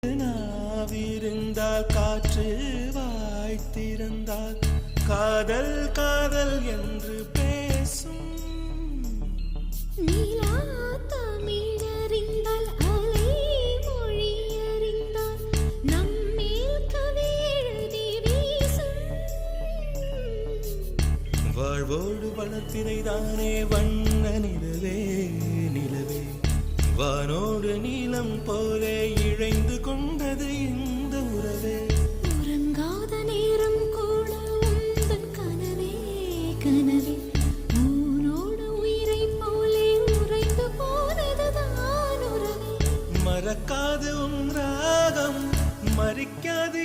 நாவிருந்தால் காற்று வாய்த்திருந்தால் காதல் காதல் என்று பேசும். நீலா தமிழறிந்தால் அலை மொழி அறிந்தால் நம்மேல் கவி எழுதி வீசும். வாழ்வோடு வளர்த்திரைதானே வண்ண நிலவே நிலவே, வானோடு நீளம் போலே இழைந்து கொண்டது இந்த உறவே. உறங்காத நேரம் கூட உந்தன் கனவே கனவே, ஊனோடு உயிரை போலே உறைந்து போனதுதான் உறவே. மறக்காது உன் ராகம் மறிக்காது